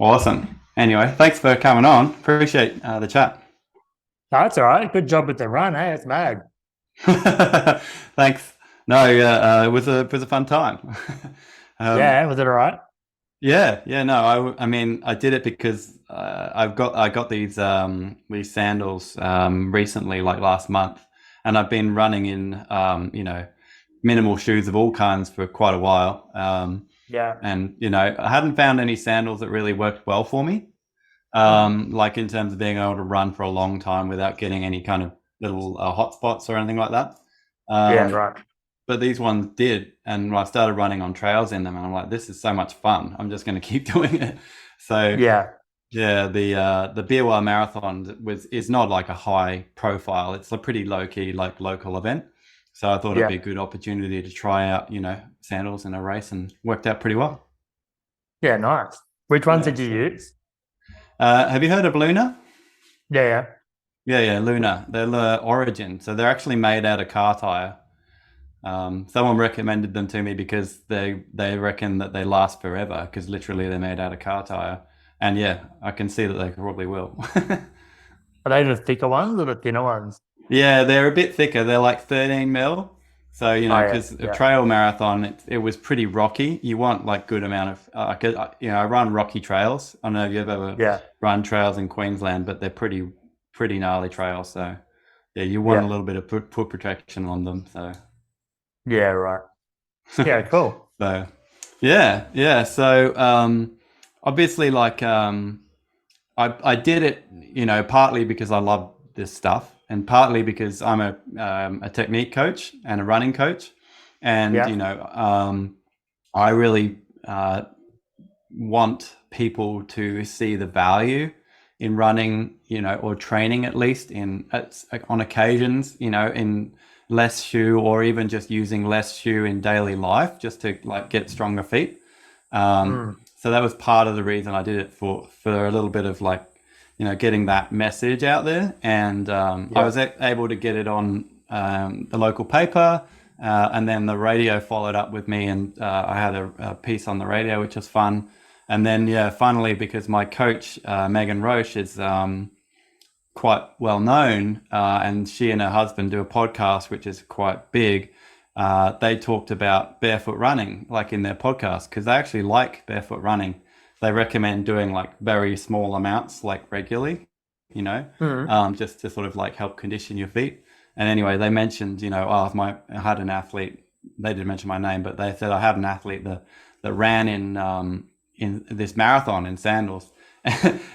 Awesome. Anyway, thanks for coming on. Appreciate the chat. No, that's all right. Good job with the run. Hey, it's mad. Thanks. No, yeah, it was a fun time. um, Yeah, was it all right? yeah. No, I mean, I did it because I got these sandals recently, like last month, and I've been running in minimal shoes of all kinds for quite a while. Yeah. And I hadn't found any sandals that really worked well for me. Hmm. Like in terms of being able to run for a long time without getting any kind of little hot spots or anything like that. Yeah, Um, right. but these ones did, and I started running on trails in them, and I'm like, this is so much fun. I'm just going to keep doing it. So Yeah. yeah, the Beerwah Marathon is not like a high profile. It's a pretty low key, like local event. So I thought it'd Yeah. be a good opportunity to try out, sandals in a race, and worked out pretty well. Yeah, nice. Which ones Yeah. did you So, use? have you heard of Luna? Yeah, yeah. Yeah, Luna. They're the Origin. So they're actually made out of car tire. Someone recommended them to me because they reckon that they last forever because literally they're made out of car tire. And yeah, I can see that they probably will. Are they the thicker ones or the thinner ones? Yeah, they're a bit thicker. They're like 13 mil. So, Oh, yeah. because a Yeah. trail marathon, it was pretty rocky. You want like good amount of, I run rocky trails. I don't know if you've ever Yeah. run trails in Queensland, but they're pretty gnarly trails. So yeah, you want a Yeah. little bit of foot protection on them. So, Yeah, right. Yeah, cool. so yeah. So, obviously, like, I did it, partly because I love this stuff, and partly because I'm a technique coach and a running coach, and Yeah. I really want people to see the value in running, or training at least on occasions, in less shoe, or even just using less shoe in daily life, just to like get stronger feet. Mm. So that was part of the reason I did it for a little bit of like, getting that message out there. And I Yeah. was able to get it on the local paper. And then the radio followed up with me, and I had a piece on the radio, which was fun. And then, yeah, finally, because my coach, Megan Roche, is quite well known, and she and her husband do a podcast, which is quite big. They talked about barefoot running, like in their podcast, because they actually like barefoot running. They recommend doing like very small amounts, like regularly, Mm. just to sort of like help condition your feet. And anyway, they mentioned, oh, I had an athlete. They didn't mention my name, but they said I had an athlete that ran in this marathon in Sandals,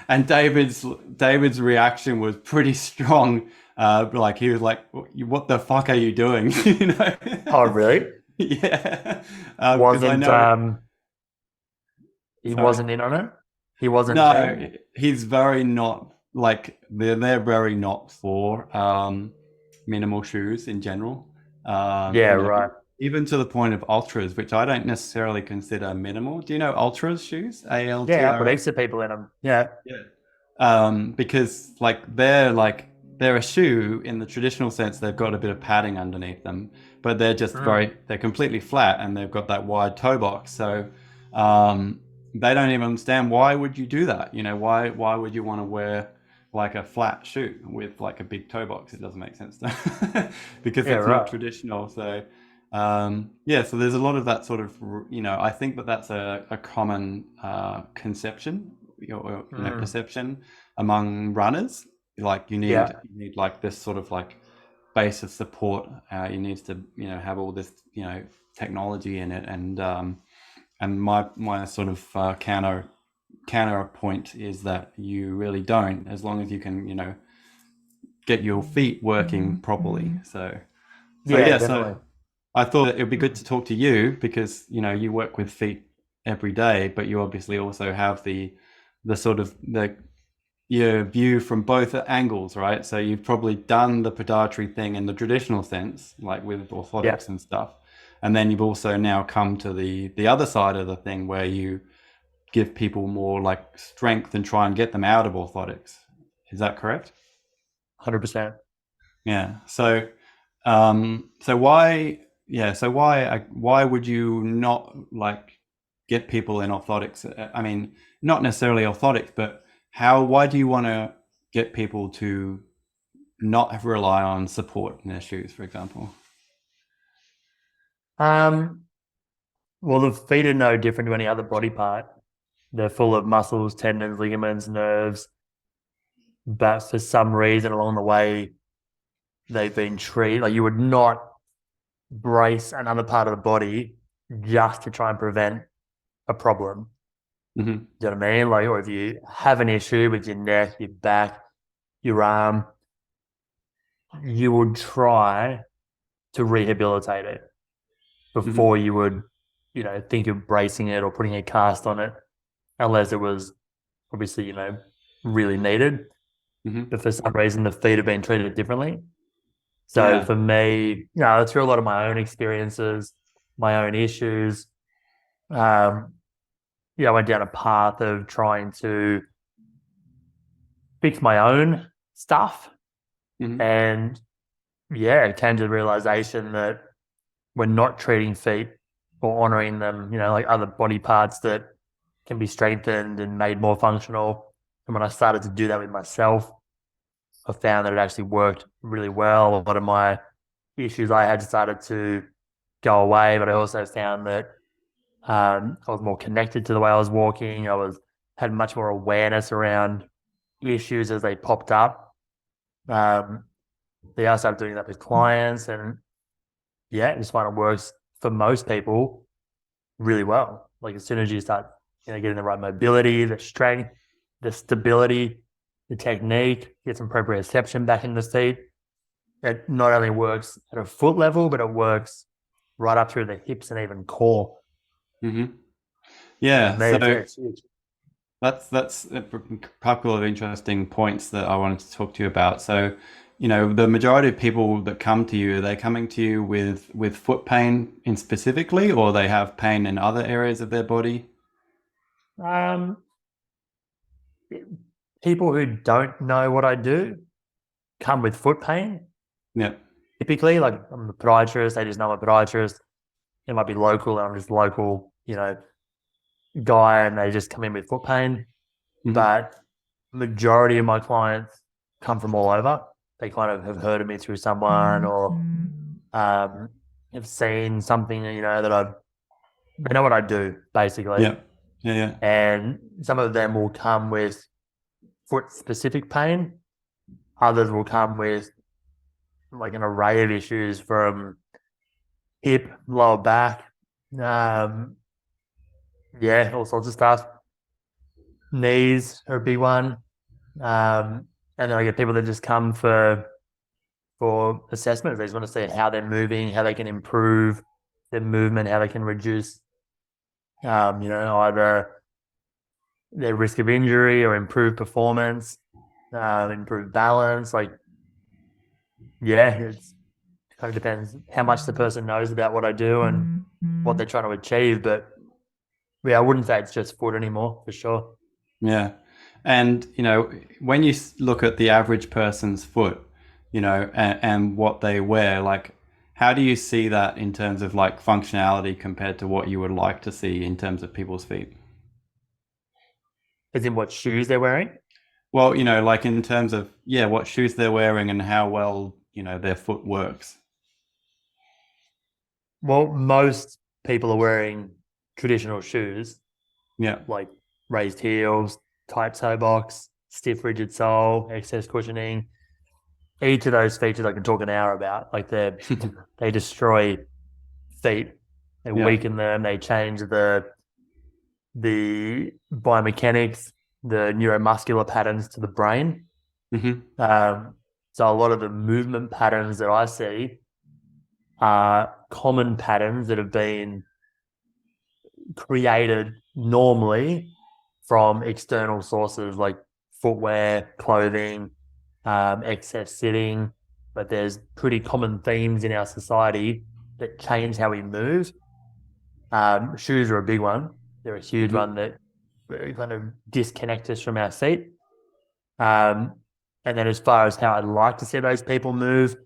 and David's reaction was pretty strong. Like he was like, "What the fuck are you doing?" Oh, really? Yeah, because I Wasn't know. he Sorry. wasn't in on it? He wasn't keen? No, he's very not like they're very not for minimal shoes in general. Yeah, You know, right. even to the point of ultras, which I don't necessarily consider minimal. Do you know ultras shoes? Yeah, I put ALTRA. heaps of people in them. Yeah. Yeah. Because they're a shoe in the traditional sense. They've got a bit of padding underneath them, but Mm. they're completely flat, and they've got that wide toe box. So um, they don't even understand, why would you do that? Why would you want to wear like a flat shoe with like a big toe box? It doesn't make sense to because Yeah, it's not right. traditional. So yeah, so there's a lot of that sort of, I think that that's a common conception, Mm. perception among runners. Like you need Yeah. you need like this sort of like base of support. You need to have all this technology in it, and my sort of counterpoint is that you really don't, as long as you can get your feet working properly. So Yeah, yeah, so definitely. I thought it would be good to talk to you because you work with feet every day, but you obviously also have the sort of the your view from both angles, right? So you've probably done the podiatry thing in the traditional sense, like with Yeah. orthotics and stuff, and then you've also now come to the other side of the thing where you give people more like strength and try and get them out of orthotics. Is that correct? 100%. Yeah. So why, yeah, so why would you not like get people in orthotics? I mean, not necessarily orthotics, but why do you want to get people to not rely on support in their shoes, for example? Well, the feet are no different to any other body part. They're full of muscles, tendons, ligaments, nerves. But for some reason along the way, they've been treated like you would not brace another part of the body just to try and prevent a problem. Mm-hmm. Do you know what I mean? Like, or if you have an issue with your neck, your back, your arm, you would try to rehabilitate it before you would, think of bracing it or putting a cast on it, unless it was obviously, really needed. Mm-hmm. But for some reason, the feet have been treated differently. So for me, through a lot of my own experiences, my own issues, I went down a path of trying to fix my own stuff. Mm-hmm. And it came to the realization that we're not treating feet or honoring them, like other body parts that can be strengthened and made more functional. And when I started to do that with myself, I found that it actually worked really well. A lot of my issues I had started to go away, but I also found that I was more connected to the way I was walking. Had much more awareness around issues as they popped up. I started doing that with clients, and I just find it works for most people really well. Like as soon as you start, getting the right mobility, the strength, the stability, the technique, get some proprioception back in the feet, it not only works at a foot level, but it works right up through the hips and even core. Mm-hmm. Yeah, it's so that's a couple of interesting points that I wanted to talk to you about. So, the majority of people that come to you, are they coming to you with foot pain in specifically, or they have pain in other areas of their body? People who don't know what I do come with foot pain. Yeah. Typically, like I'm a podiatrist, they just know I'm a podiatrist. It might be local, and I'm just a local, guy, and they just come in with foot pain. Mm-hmm. But majority of my clients come from all over. They kind of have heard of me through someone, or have seen something, that they know what I do, basically. Yeah. And some of them will come with foot-specific pain. Others will come with like an array of issues from hip, lower back, all sorts of stuff. Knees are a big one. And then I get people that just come for assessment. They just want to see how they're moving, how they can improve their movement, how they can reduce, either their risk of injury or improve performance, improve balance. It kind of depends how much the person knows about what I do and what they're trying to achieve. But I wouldn't say it's just foot anymore, for sure. Yeah. And, when you look at the average person's foot, and what they wear, like, how do you see that in terms of like functionality compared to what you would like to see in terms of people's feet? As in what shoes they're wearing? Well, like in terms of, what shoes they're wearing and how well, their foot works. Well, most people are wearing traditional shoes. Yeah. Like raised heels, tight toe box, stiff rigid sole, excess cushioning. Each of those features I can talk an hour about. Like they destroy feet. They weaken them. They change the biomechanics, the neuromuscular patterns to the brain. Mm-hmm. So a lot of the movement patterns that I see are common patterns that have been created normally from external sources like footwear, clothing, excess sitting. But there's pretty common themes in our society that change how we move. Shoes are a big one. They're a huge one that kind of disconnect us from our feet. And then as far as how I'd like to see those people move,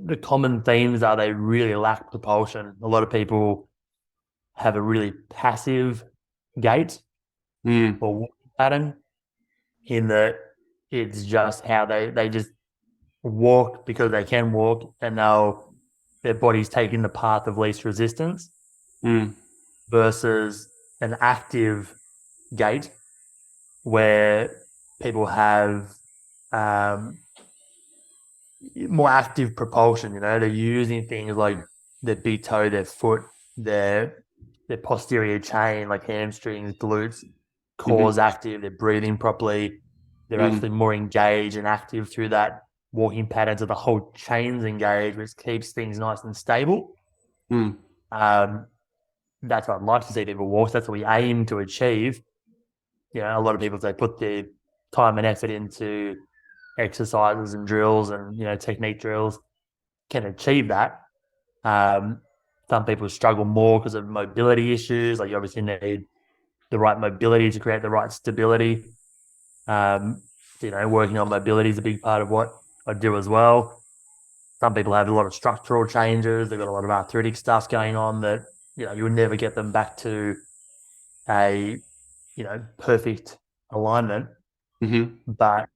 the common themes are they really lack propulsion. A lot of people have a really passive gait Mm, or walking pattern, in that it's just how they just walk because they can walk, and their body's taking the path of least resistance, mm, versus an active gait where people have um, more active propulsion. They're using things like their big toe, their foot, their posterior chain, like hamstrings, glutes, mm-hmm, core's active. They're breathing properly. They're mm, actually more engaged and active through that walking pattern. So the whole chain's engaged, which keeps things nice and stable. mm, Um, that's what I'd like to see people walk. That's what we aim to achieve. A lot of people, they put their time and effort into exercises and drills and technique drills, can achieve that. Um, some people struggle more because of mobility issues. Like, you obviously need the right mobility to create the right stability. Um, working on mobility is a big part of what I do as well. Some people have a lot of structural changes. They've got a lot of arthritic stuff going on that you would never get them back to a perfect alignment. mm-hmm. But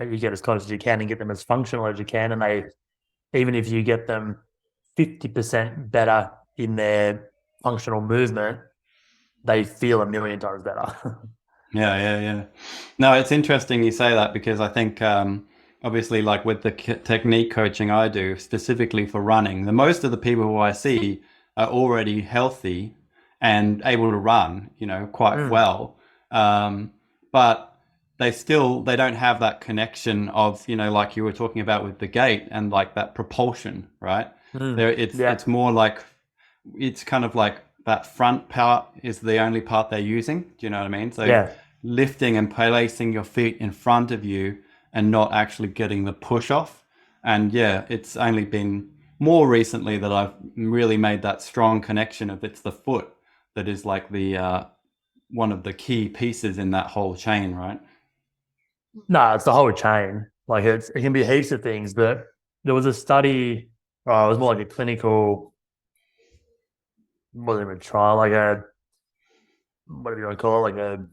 you get as close as you can and get them as functional as you can. And even if you get them 50% better in their functional movement, they feel a million times better. Yeah, yeah, yeah. No, it's interesting you say that because I think obviously like with the technique coaching I do specifically for running, the most of the people who I see are already healthy and able to run, quite Mm, well. But they don't have that connection of, like you were talking about with the gait and like that propulsion, right? There yeah, it's more like it's kind of like that front part is the only part they're using. Do you know what I mean? So yeah. lifting and placing your feet in front of you and not actually getting the push off. And yeah, it's only been more recently that I've really made that strong connection of it's the foot that is like the one of the key pieces in that whole chain, right? No, it's the whole chain. Like, it can be heaps of things, but there was a study, it was more like a clinical, wasn't even a trial, like a, whatever you want to call it, like a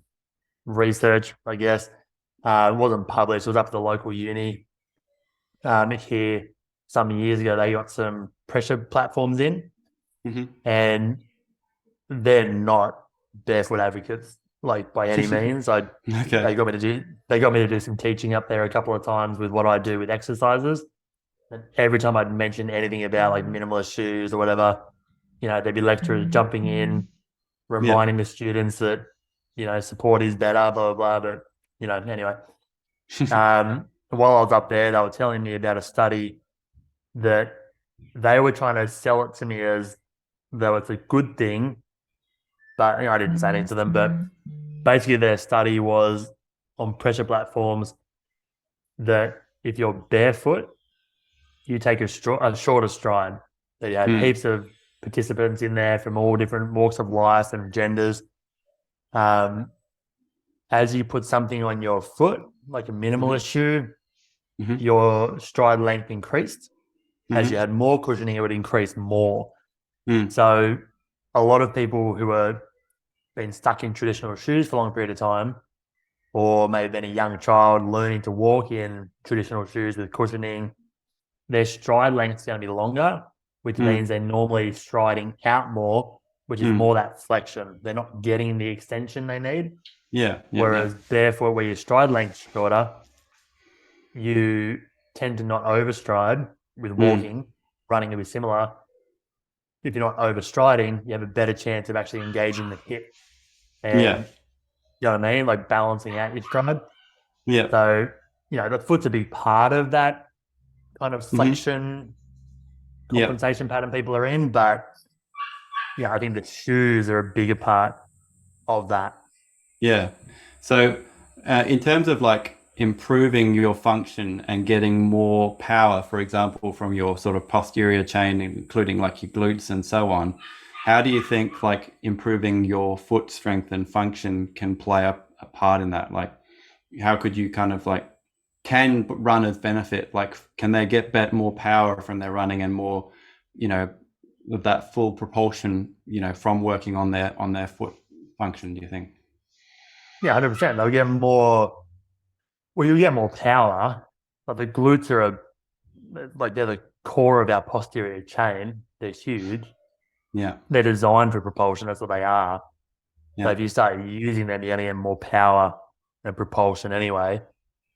research, I guess. It wasn't published. It was up at the local uni here some years ago. They got some pressure platforms in, Hmm. and they're not barefoot advocates, like, by any means. Okay. They got me to do some teaching up there a couple of times with what I do with exercises. And every time I'd mention anything about like minimalist shoes or whatever, there'd be lecturers jumping in, Yeah. reminding the students that support is better, blah blah blah. But anyway, while I was up there, they were telling me about a study that they were trying to sell it to me as though it's a good thing, but I didn't say anything to them. But basically, their study was on pressure platforms that if you're barefoot, you take a shorter stride. That you had Mm, heaps of participants in there from all different walks of life and genders. Um, as you put something on your foot, like a hmm, minimalist shoe, hmm, your stride length increased. As you hmm, had more cushioning, it would increase more. mm, So a lot of people who are been stuck in traditional shoes for a long period of time, or maybe been a young child learning to walk in traditional shoes with cushioning, their stride length is going to be longer, which mm, means they're normally striding out more, which is mm. more that flexion. They're not getting the extension they need. Yeah, yeah, yeah. Whereas barefoot, where your stride length's shorter, you tend to not overstride with Mm, walking. Running will be similar. If you're not overstriding, you have a better chance of actually engaging the hip yeah, and, you know what I mean, like balancing out your stride. yeah, So, the foot's a big part of that kind of hmm, flexion yeah. compensation pattern people are in. But yeah, I think the shoes are a bigger part of that. Yeah. So, in terms of like improving your function and getting more power, for example, from your sort of posterior chain, including like your glutes and so on, how do you think like improving your foot strength and function can play a part in that? Like, how could you kind of like, can runners benefit? Like, can they get more power from their running and more, you know, with that full propulsion, from working on their foot function, do you think? Yeah, 100%. They'll get more. Well, you get more power. Like the glutes are they're the core of our posterior chain. They're huge. Yeah. They're designed for propulsion. That's what they are. So Yeah. if you start using them, you're going to get more power and propulsion anyway.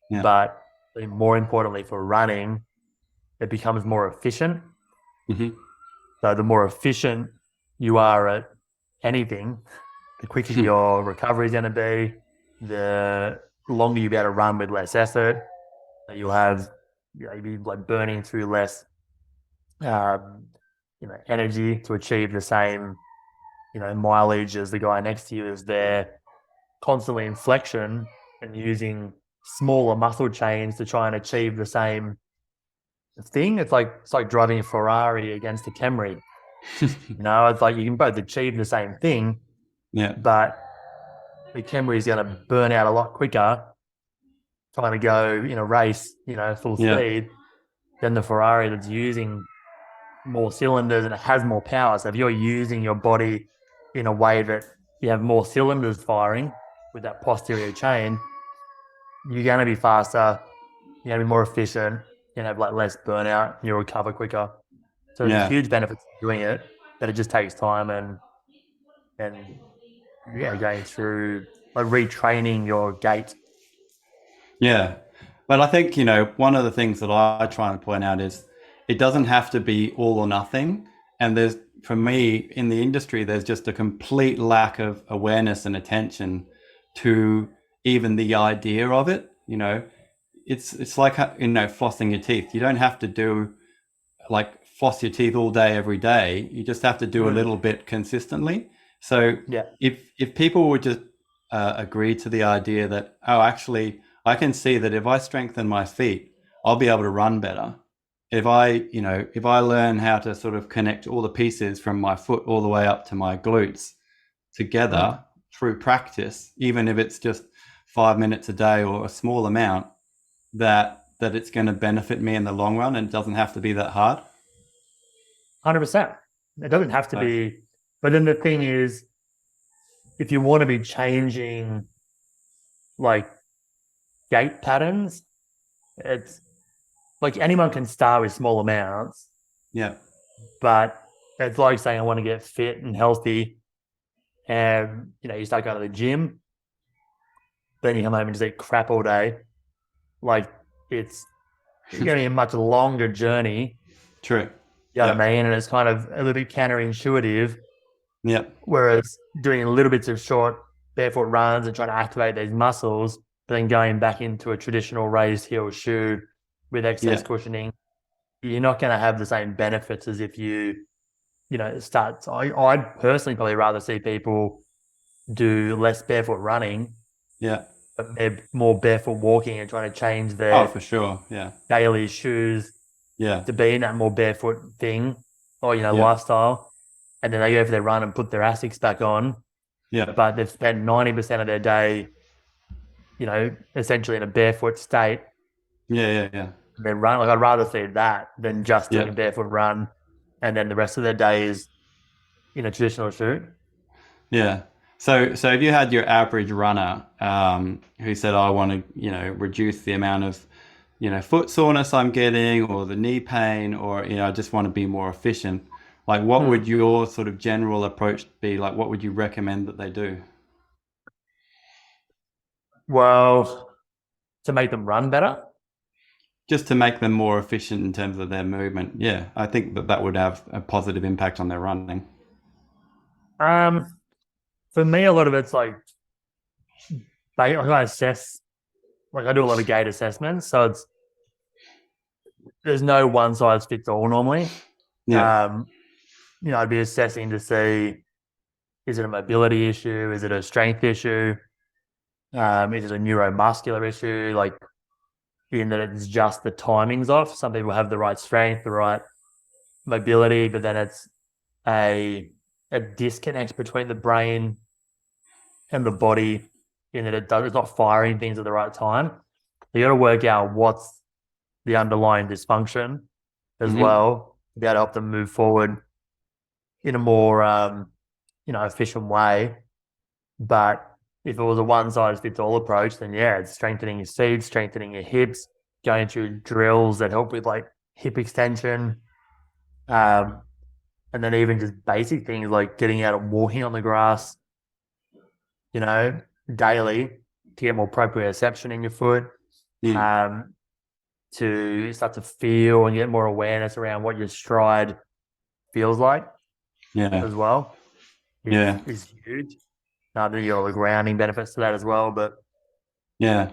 Yeah. But more importantly for running, it becomes more efficient. Hmm. So the more efficient you are at anything, the quicker your recovery is going to be, the longer you'll be able to run with less effort. You'll have, you'll be like burning through less, um, energy to achieve the same, mileage as the guy next to you is there constantly in flexion and using smaller muscle chains to try and achieve the same thing. It's like driving a Ferrari against a Camry. It's like you can both achieve the same thing, Yeah. but the Camry is going to burn out a lot quicker trying to go in a race, full Yeah. speed than the Ferrari that's using more cylinders and it has more power. So if you're using your body in a way that you have more cylinders firing with that posterior chain, you're going to be faster, you're going to be more efficient, you're going to have like less burnout, you'll recover quicker. So there's Yeah. huge benefits to doing it, but it just takes time and yeah, going through like retraining your gait. Yeah. But I think, one of the things that I try and point out is it doesn't have to be all or nothing. And for me, in the industry, there's just a complete lack of awareness and attention to even the idea of it. It's like, flossing your teeth. You don't have to do like floss your teeth all day, every day. You just have to do a little bit consistently. So Yeah. if people would just agree to the idea that, oh, actually, I can see that if I strengthen my feet, I'll be able to run better. If I learn how to sort of connect all the pieces from my foot all the way up to my glutes together through practice, even if it's just 5 minutes a day or a small amount, that it's going to benefit me in the long run and it doesn't have to be that hard. 100%. It doesn't have to So, be. But then the thing is, if you want to be changing like gait patterns, it's like anyone can start with small amounts, yeah. but it's like saying, I want to get fit and healthy. And, you start going to the gym, then you come home and just eat crap all day. Like it's going to be a much longer journey. True. You know what I mean? And it's kind of a little bit counterintuitive. Yeah. Whereas doing little bits of short barefoot runs and trying to activate these muscles, but then going back into a traditional raised heel shoe with excess Yeah. cushioning, you're not going to have the same benefits as if you, start. I'd personally probably rather see people do less barefoot running, Yeah. but they're more barefoot walking and trying to change Oh, their for sure. Yeah. daily shoes Yeah. to be in that more barefoot thing or, Yeah. lifestyle. And then they go for their run and put their ASICs back on, Yeah. but they've spent 90% of their day, essentially in a barefoot state. Yeah. Yeah. Yeah. They run. Like I'd rather see that than just doing Yeah. a barefoot run, and then the rest of their day is in a traditional shoe. Yeah. So if you had your average runner, who said, I want to, reduce the amount of, foot soreness I'm getting or the knee pain, or, I just want to be more efficient. Like, what would your sort of general approach be? Like, what would you recommend that they do? Well, to make them run better. Just to make them more efficient in terms of their movement. Yeah, I think that would have a positive impact on their running. For me, a lot of it's like I assess. Like I do a lot of gait assessments, so there's no one size fits all normally. Yeah. I'd be assessing to see, is it a mobility issue? Is it a strength issue? Is it a neuromuscular issue? Like in that it's just the timings off. Some people have the right strength, the right mobility, but then it's a disconnect between the brain and the body in that it's not firing things at the right time. You got to work out what's the underlying dysfunction as well to be able to help them move forward in a more efficient way. But if it was a one size fits all approach, then yeah, it's strengthening your feet, strengthening your hips, going through drills that help with like hip extension, um, and then even just basic things like getting out and walking on the grass, you know, daily to get more proprioception in your foot, Mm. um, to start to feel and get more awareness around what your stride feels like Yeah. as well Yeah. is huge. Then you got all the grounding benefits to that as well. But Yeah.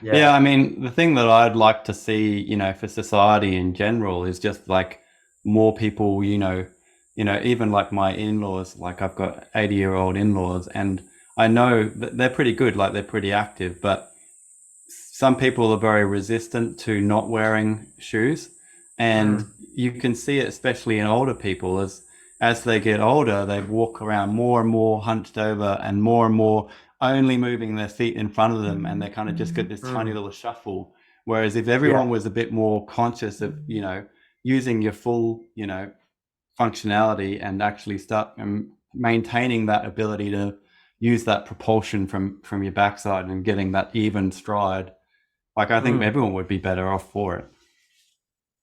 Yeah, yeah, I mean, the thing that I'd like to see, for society in general is just like more people, even like my in-laws, like I've got 80-year-old in-laws, and I know that they're pretty good, like they're pretty active, but some people are very resistant to not wearing shoes. And mm, you can see it especially in older people as they get older, they walk around more and more hunched over and more only moving their feet in front of them, and they kind of just get this tiny mm, little shuffle. Whereas if yeah, everyone was a bit more conscious of, using your full, functionality and actually start maintaining that ability to use that propulsion from your backside and getting that even stride, like I think mm, everyone would be better off for it.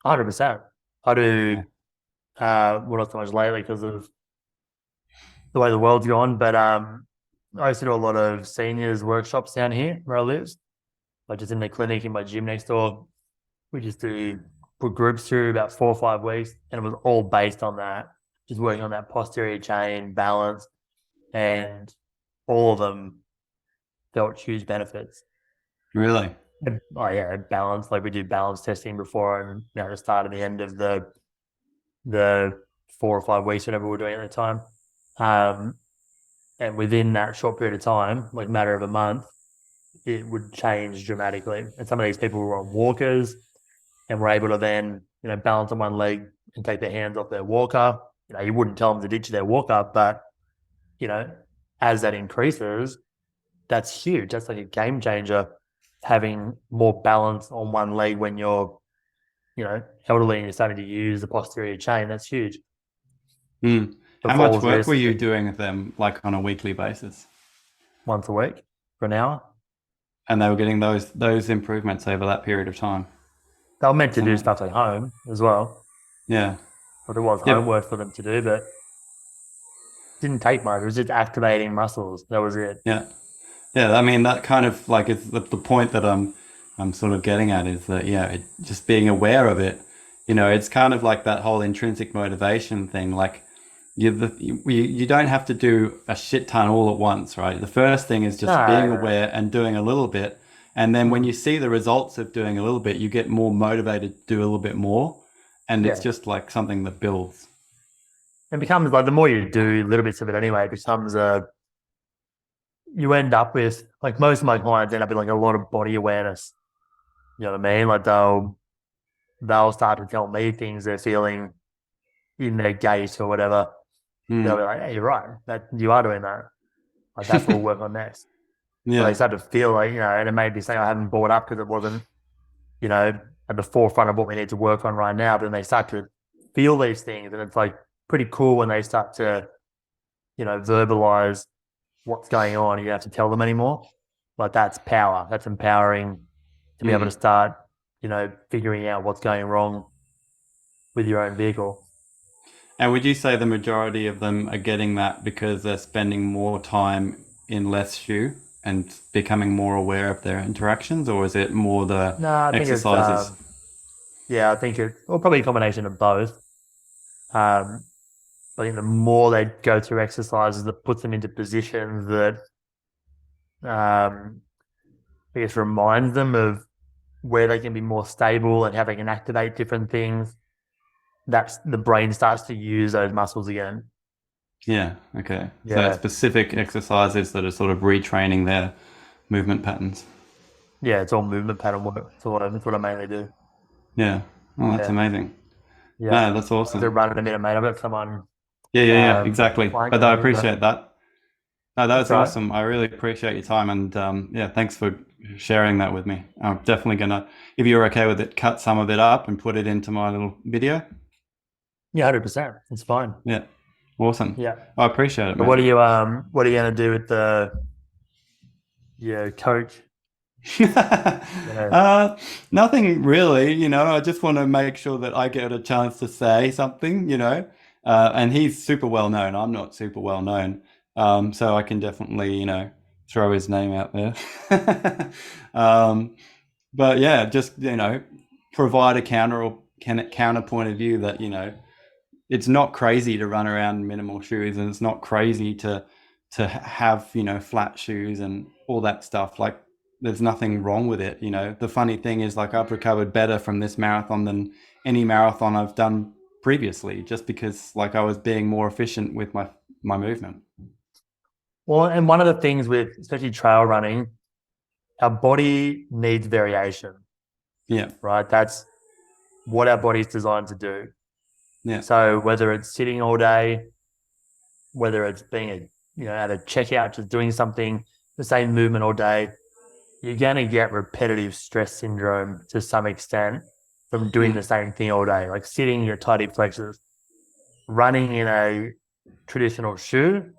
100%. I do. Yeah. Well, not so much lately because of the way the world's gone, but I used to do a lot of seniors workshops down here where I live. Like just in the clinic in my gym next door, we just do put groups through about 4 or 5 weeks, and it was all based on that, just working on that posterior chain balance, and all of them felt huge benefits. Really? Oh yeah, balance. Like we do balance testing before and the start and the end of the 4 or 5 weeks, whatever we're doing at the time. Um, and within that short period of time, like matter of a month, it would change dramatically. And some of these people were on walkers and were able to then, balance on one leg and take their hands off their walker. You wouldn't tell them to ditch their walker, but you know, as that increases, that's huge. That's like a game changer. Having more balance on one leg when you're, elderly and you're starting to use the posterior chain, that's huge Mm. for How much falls work were risk you doing with them, like on a weekly basis? once a week for an hour. And they were getting those improvements over that period of time. They were meant to That's do amazing. stuff at home as well. Yeah. But there was Yep. homework for them to do, but it didn't take much. It was just activating muscles. That was it. Yeah. Yeah. I mean, that kind of like is the point that I'm sort of getting at is that, just being aware of it, it's kind of like that whole intrinsic motivation thing. Like you don't have to do a shit ton all at once, right? The first thing is just being No, aware and doing a little bit. And then no. when you see the results of doing a little bit, you get more motivated to do a little bit more. And it's Yeah. just like something that builds. It becomes like the more you do little bits of it anyway, it becomes you end up with like most of my clients end up with like a lot of body awareness. You know what I mean? Like they'll start to tell me things they're feeling in their gait or whatever. They'll Mm. be like, "Hey, you're right. That you are doing that. Like that's what we'll work on next." But they Yeah. start to feel like and it may be something I haven't brought up because it wasn't you know at the forefront of what we need to work on right now. But then they start to feel these things, and it's like pretty cool when they start to verbalize what's going on. You don't have to tell them anymore. Like that's power. That's empowering to be able to Mm. start, figuring out what's going wrong with your own vehicle. And would you say the majority of them are getting that because they're spending more time in less shoe and becoming more aware of their interactions, or is it more the No, I think it's exercises? yeah, I think well probably a combination of both. Um, I think the more they go through exercises that puts them into positions that I guess reminds them of where they can be more stable and how they can activate different things, that's the brain starts to use those muscles again. Yeah, okay. So Yeah. specific exercises that are sort of retraining their movement patterns. Yeah, it's all movement pattern work. That's what I mainly do. Yeah. Oh, that's Yeah. amazing. Yeah. No, that's I have to awesome. run in a minute, mate. I've got someone Yeah, exactly. But flanking I me, but appreciate that. No, that that's was right. awesome. I really appreciate your time, and yeah, thanks for sharing that with me. I'm definitely gonna, if you're okay with it, cut some of it up and put it into my little video. Yeah, 100%. It's fine. Yeah. Awesome. Yeah. I appreciate it, So man. what are you going to do with your coach? Yeah. uh, Nothing really, I just want to make sure that I get a chance to say something. And he's super well known. I'm not super well known. So I can definitely, throw his name out there. um, but yeah, just, provide a counter point of view that, it's not crazy to run around in minimal shoes, and it's not crazy to have flat shoes and all that stuff. Like, there's nothing wrong with it. The funny thing is, like, I've recovered better from this marathon than any marathon I've done previously, just because, like, I was being more efficient with my movement. Well, and one of the things with especially trail running, our body needs variation, Yeah. right? That's what our body's designed to do. Yeah. So whether it's sitting all day, whether it's being at a checkout, just doing something, the same movement all day, you're going to get repetitive stress syndrome to some extent from doing the same thing all day, like sitting your tight hip flexors. Running in a traditional shoe,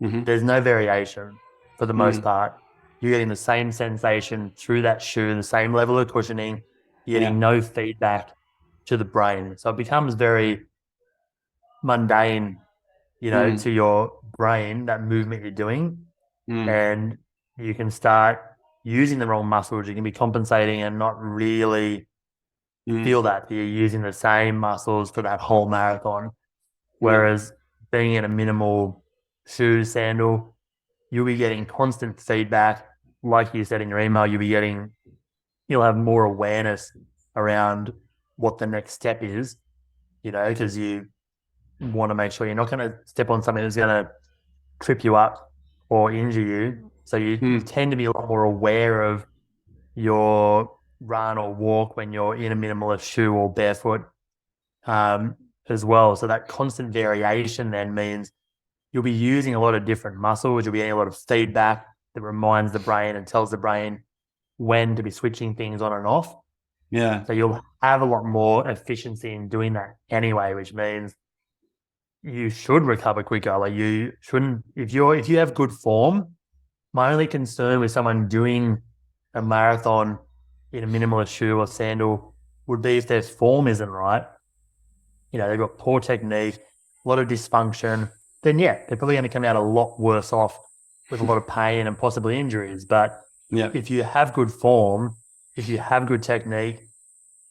Mm-hmm. there's no variation for the most Mm. part. You're getting the same sensation through that shoe, the same level of cushioning. You're Yeah. getting no feedback to the brain. So it becomes very mundane, Mm. to your brain, that movement you're doing. Mm. And you can start using the wrong muscles. You can be compensating and not really Mm. feel that you're using the same muscles for that whole marathon. Yeah. Whereas being in a minimal shoe, sandal, you'll be getting constant feedback. Like you said in your email, you'll have more awareness around what the next step is, because you want to make sure you're not going to step on something that's going to trip you up or injure you. So you Mm. tend to be a lot more aware of your run or walk when you're in a minimalist shoe or barefoot as well. So that constant variation then means you'll be using a lot of different muscles. You'll be getting a lot of feedback that reminds the brain and tells the brain when to be switching things on and off. Yeah. So you'll have a lot more efficiency in doing that anyway, which means you should recover quicker. Like, you shouldn't, if you have good form. My only concern with someone doing a marathon in a minimalist shoe or sandal would be if their form isn't right. They've got poor technique, a lot of dysfunction. Then yeah, they're probably going to come out a lot worse off with a lot of pain and possibly injuries. But Yeah. if you have good form, if you have good technique,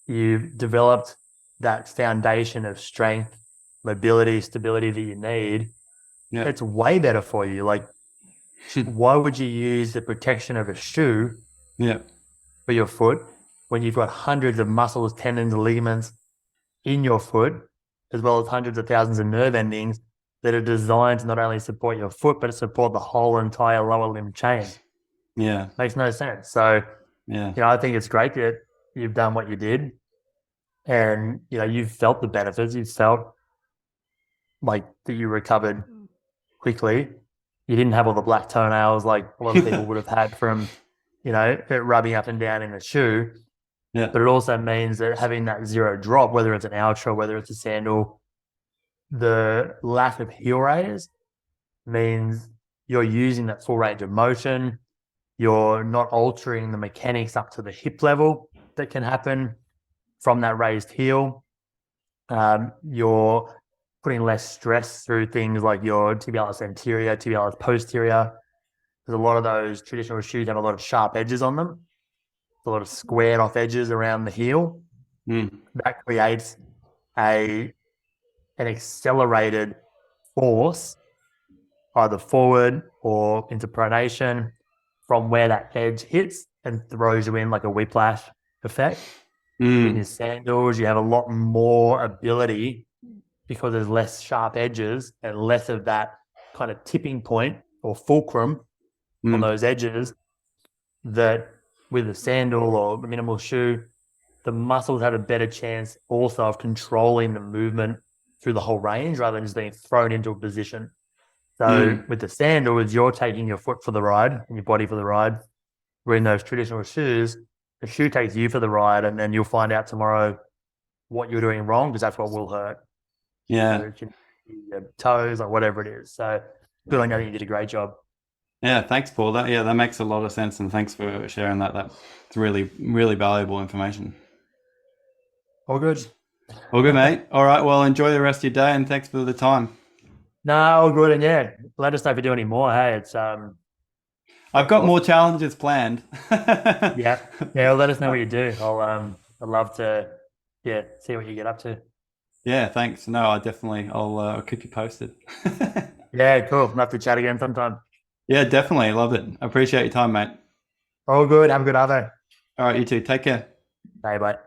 you've developed that foundation of strength, mobility, stability that you need, Yeah. it's way better for you. Like, why would you use the protection of a shoe Yeah. for your foot when you've got hundreds of muscles, tendons, and ligaments in your foot, as well as hundreds of thousands of nerve endings that are designed to not only support your foot, but to support the whole entire lower limb chain? Yeah. Makes no sense. So, Yeah. I think it's great that you've done what you did, and, you've felt the benefits. You've felt like that you recovered quickly. You didn't have all the black toenails like a lot of people would have had from, it rubbing up and down in the shoe. Yeah. But it also means that having that zero drop, whether it's an ultra, whether it's a sandal, the lack of heel raise means you're using that full range of motion. You're not altering the mechanics up to the hip level that can happen from that raised heel. You're putting less stress through things like your tibialis anterior, tibialis posterior. Because a lot of those traditional shoes have a lot of sharp edges on them, a lot of squared off edges around the heel. Mm. That creates an accelerated force, either forward or into pronation, from where that edge hits and throws you in like a whiplash effect. In your sandals, you have a lot more ability because there's less sharp edges and less of that kind of tipping point or fulcrum on those edges, that with a sandal or a minimal shoe, the muscles have a better chance also of controlling the movement through the whole range rather than just being thrown into a position. So with the sandals, you're taking your foot for the ride and your body for the ride. Where in those traditional shoes, the shoe takes you for the ride, and then you'll find out tomorrow what you're doing wrong, because that's what will hurt. Yeah. So, your toes, or whatever it is. So good on you. I think you did a great job. Yeah, thanks, Paul. That makes a lot of sense, and thanks for sharing that. That's really, really valuable information. All good. All good, mate. All right, well, enjoy the rest of your day, and thanks for the time. No, all good. And yeah, let us know if you do any more. Hey, it's I've got more challenges planned. yeah. Yeah, let us know what you do. I'd love to see what you get up to. Yeah, thanks. No, I'll keep you posted. Yeah, cool. We'll have to chat again sometime. Yeah, definitely. Love it. Appreciate your time, mate. All good. Have a good other. All right, you too. Take care. Bye bye.